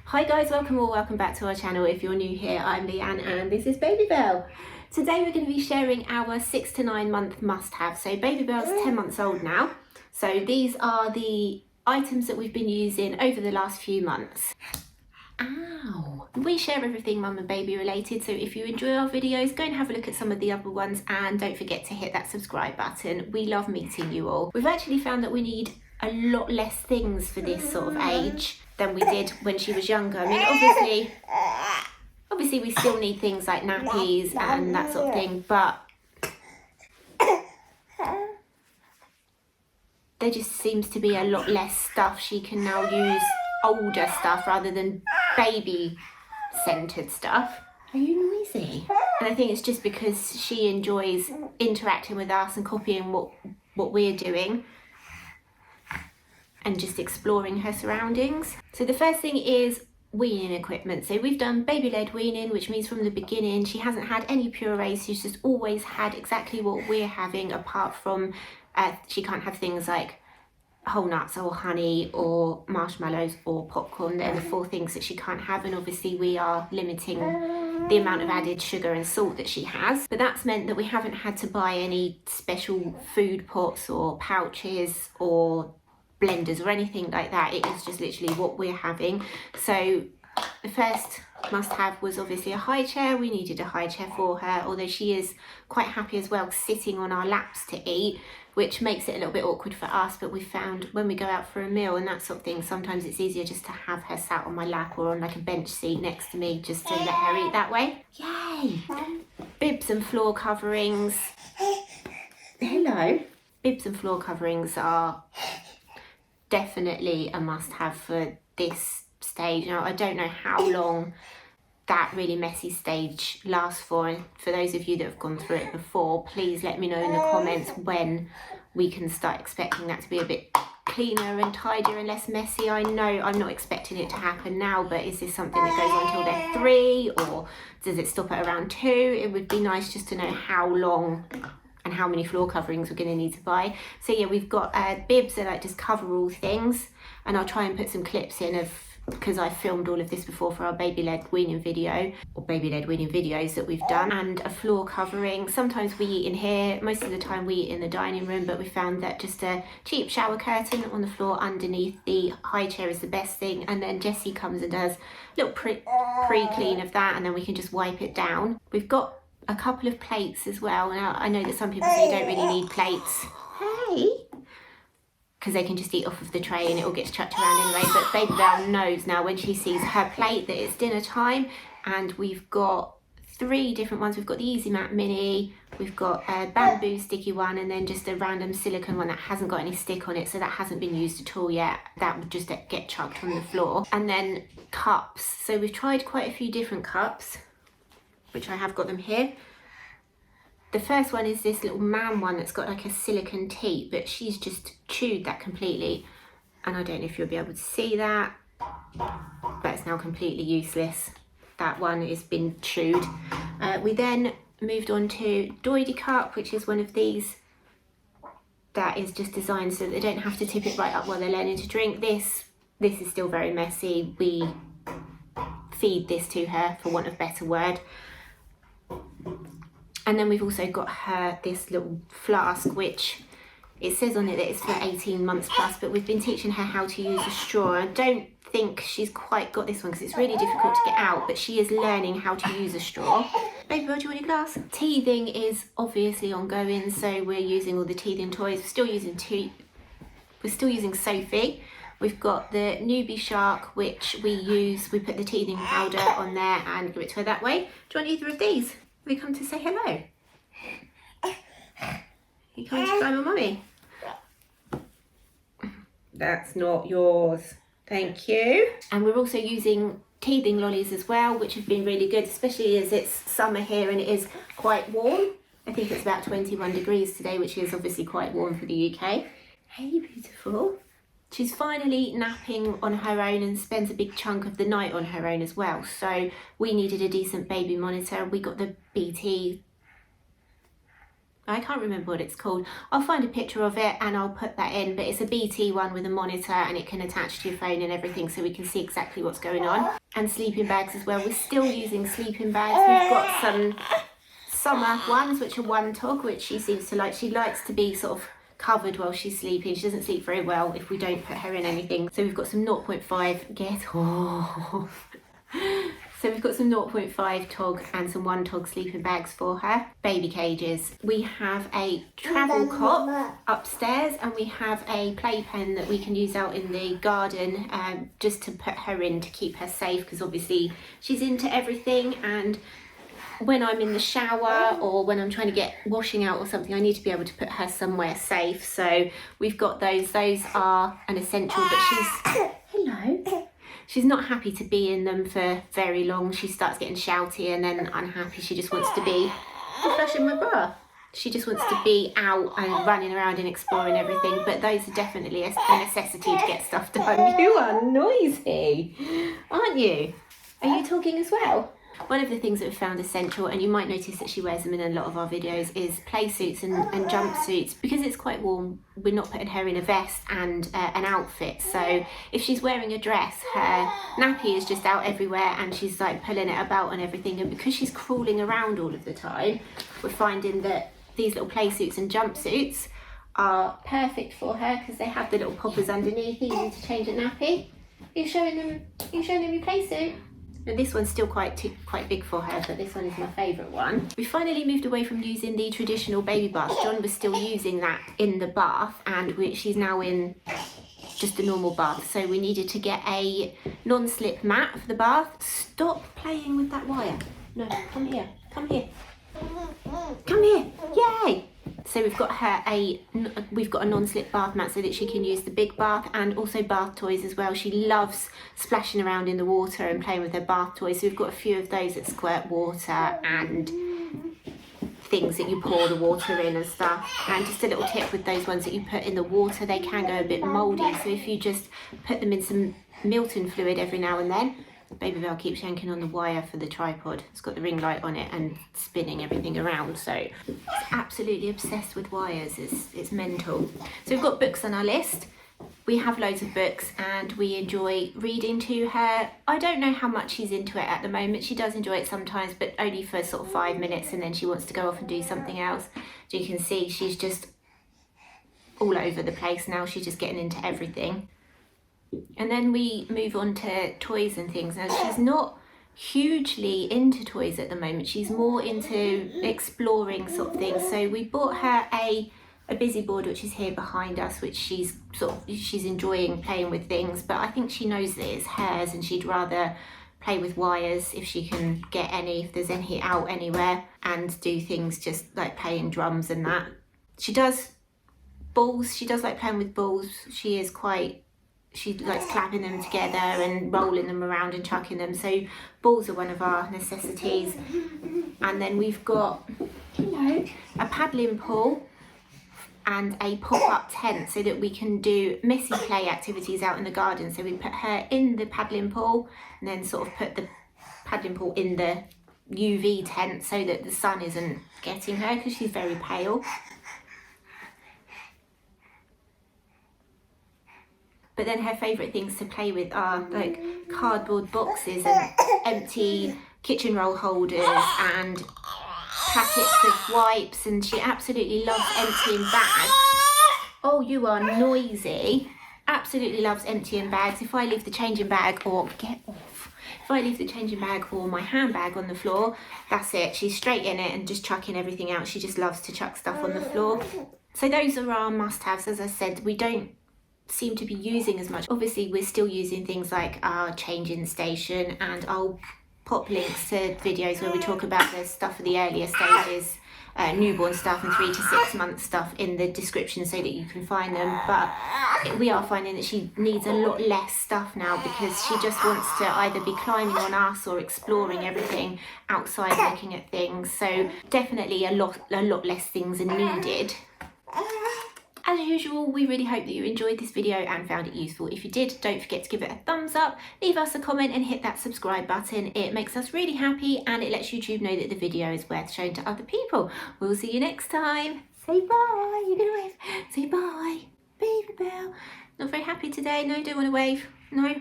Hi guys, welcome back to our channel. If you're new here, I'm Leanne and this is Babybel. Today we're going to be sharing our 6 to 9 month must-have. So Babybel's 10 months old now. So these are the items that we've been using over the last few months. Ow! We share everything mum and baby related, so if you enjoy our videos, go and have a look at some of the other ones and don't forget to hit that subscribe button. We love meeting you all. We've actually found that we need a lot less things for this sort of age than we did when she was younger. I mean, obviously we still need things like nappies and that sort of thing, but there just seems to be a lot less stuff. She can now use older stuff rather than baby centered stuff. Are you noisy? And I think it's just because she enjoys interacting with us and copying what we're doing and just exploring her surroundings. So the first thing is weaning equipment. So we've done baby-led weaning, which means from the beginning she hasn't had any purees. She's just always had exactly what we're having, apart from she can't have things like whole nuts or honey or marshmallows or popcorn. They're the 4 things that she can't have, and obviously we are limiting the amount of added sugar and salt that she has. But that's meant that we haven't had to buy any special food pots or pouches or blenders or anything like that. It is just literally what we're having. So the first must-have was obviously a high chair. We needed a high chair for her, although she is quite happy as well sitting on our laps to eat, which makes it a little bit awkward for us. But we found when we go out for a meal and that sort of thing, sometimes it's easier just to have her sat on my lap or on like a bench seat next to me, just to let her eat that way. Yay! Bibs and floor coverings. Hello. Bibs and floor coverings are definitely a must-have for this stage. Now, I don't know how long that really messy stage lasts for, and for those of you that have gone through it before, please let me know in the comments when we can start expecting that to be a bit cleaner and tidier and less messy. I know I'm not expecting it to happen now, but is this something that goes on until they're 3, or does it stop at around 2? It would be nice just to know how long and how many floor coverings we're going to need to buy. So yeah, we've got bibs that like just cover all things, and I'll try and put some clips in of, because I filmed all of this before for our baby-led weaning video, or baby-led weaning videos that we've done, and a floor covering. Sometimes we eat in here, most of the time we eat in the dining room, but we found that just a cheap shower curtain on the floor underneath the high chair is the best thing, and then Jessie comes and does a little pre-clean of that, and then we can just wipe it down. We've got a couple of plates as well. Now, I know that some people say you don't really need plates. Hey! Because they can just eat off of the tray and it all gets chucked around anyway. But Babybel knows now when she sees her plate that it's dinner time. And we've got 3 different ones. We've got the Easy Mat Mini, we've got a bamboo sticky one, and then just a random silicone one that hasn't got any stick on it, so that hasn't been used at all yet. That would just get chucked on the floor. And then cups. So we've tried quite a few different cups, which I have got them here. The first one is this little man one that's got like a silicone teat, but she's just chewed that completely. And I don't know if you'll be able to see that, but it's now completely useless. That one has been chewed. We then moved on to Doidy Cup, which is one of these that is just designed so that they don't have to tip it right up while they're learning to drink. This is still very messy. We feed this to her, for want of a better word. And then we've also got her this little flask, which it says on it that it's for 18 months plus, but we've been teaching her how to use a straw. I don't think she's quite got this one because it's really difficult to get out, but she is learning how to use a straw. Babybel, do you want your glass? Teething is obviously ongoing, so we're using all the teething toys. We're still using Sophie. We've got the Newbie Shark, which we put the teething powder on there and give it to her that way. Do you want either of these? Have you come to say hello? You coming to climb on mummy? That's not yours. Thank you. And we're also using teething lollies as well, which have been really good, especially as it's summer here and it is quite warm. I think it's about 21 degrees today, which is obviously quite warm for the UK. Hey, beautiful. She's finally napping on her own and spends a big chunk of the night on her own as well. So we needed a decent baby monitor. We got the BT I can't remember what it's called. I'll find a picture of it and I'll put that in, but it's a BT one with a monitor and it can attach to your phone and everything, so we can see exactly what's going on. And sleeping bags as well. We're still using sleeping bags. We've got some summer ones which are one tog, which she seems to like. She likes to be sort of covered while she's sleeping. She doesn't sleep very well if we don't put her in anything. So we've got some 0.5 So we've got some 0.5 tog and some 1 tog sleeping bags for her. Baby cages. We have a travel cot upstairs and we have a playpen that we can use out in the garden just to put her in to keep her safe, because obviously she's into everything, and when I'm in the shower or when I'm trying to get washing out or something, I need to be able to put her somewhere safe. So we've got those. Those are an essential, but she's not happy to be in them for very long. She starts getting shouty and then unhappy. She just wants to be, I'm flashing my bra. She just wants to be out and running around and exploring everything. But those are definitely a necessity to get stuff done. You are noisy, aren't you? Are you talking as well? One of the things that we've found essential, and you might notice that she wears them in a lot of our videos, is playsuits and jumpsuits. Because it's quite warm, we're not putting her in a vest and an outfit. So if she's wearing a dress, her nappy is just out everywhere and she's like pulling it about and everything. And because she's crawling around all of the time, we're finding that these little playsuits and jumpsuits are perfect for her because they have the little poppers underneath, easy to change a nappy. Are you showing them your playsuit? And this one's still quite big for her, but this one is my favourite one. We finally moved away from using the traditional baby bath. John was still using that in the bath, and she's now in just a normal bath. So we needed to get a non-slip mat for the bath. Stop playing with that wire. No, come here, come here. Come here, yay! So we've got a non-slip bath mat so that she can use the big bath, and also bath toys as well. She loves splashing around in the water and playing with her bath toys. So we've got a few of those that squirt water and things that you pour the water in and stuff. And just a little tip with those ones that you put in the water, they can go a bit mouldy. So if you just put them in some Milton fluid every now and then. Babybel keeps yanking on the wire for the tripod. It's got the ring light on it and spinning everything around. So it's absolutely obsessed with wires. It's mental. So we've got books on our list. We have loads of books and we enjoy reading to her. I don't know how much she's into it at the moment. She does enjoy it sometimes, but only for sort of 5 minutes, and then she wants to go off and do something else. As you can see, she's just all over the place now. She's just getting into everything. And then we move on to toys and things. Now, she's not hugely into toys at the moment. She's more into exploring sort of things. So we bought her a busy board, which is here behind us, which she's enjoying playing with things. But I think she knows that it's hers and she'd rather play with wires if she can get any, if there's any out anywhere, and do things just like playing drums and that. She does balls. She does like playing with balls. She likes clapping them together and rolling them around and chucking them. So balls are one of our necessities. And then we've got a paddling pool and a pop-up tent so that we can do messy play activities out in the garden. So we put her in the paddling pool and then sort of put the paddling pool in the UV tent so that the sun isn't getting her because she's very pale. But then her favourite things to play with are like cardboard boxes and empty kitchen roll holders and packets of wipes, and she absolutely loves emptying bags. Oh, you are noisy. Absolutely loves emptying bags. If I leave the changing bag or if I leave the changing bag or my handbag on the floor, that's it. She's straight in it and just chucking everything out. She just loves to chuck stuff on the floor. So those are our must-haves. As I said, we don't seem to be using as much. Obviously we're still using things like our changing station, and I'll pop links to videos where we talk about the stuff for the earlier stages, newborn stuff and 3 to 6 month stuff in the description so that you can find them. But we are finding that she needs a lot less stuff now because she just wants to either be climbing on us or exploring everything outside, looking at things. So definitely a lot less things are needed. As usual, we really hope that you enjoyed this video and found it useful. If you did, don't forget to give it a thumbs up, leave us a comment and hit that subscribe button. It makes us really happy and it lets YouTube know that the video is worth showing to other people. We'll see you next time. Say bye. You're gonna wave. Say bye. Babybel. Not very happy today. No, don't want to wave. No.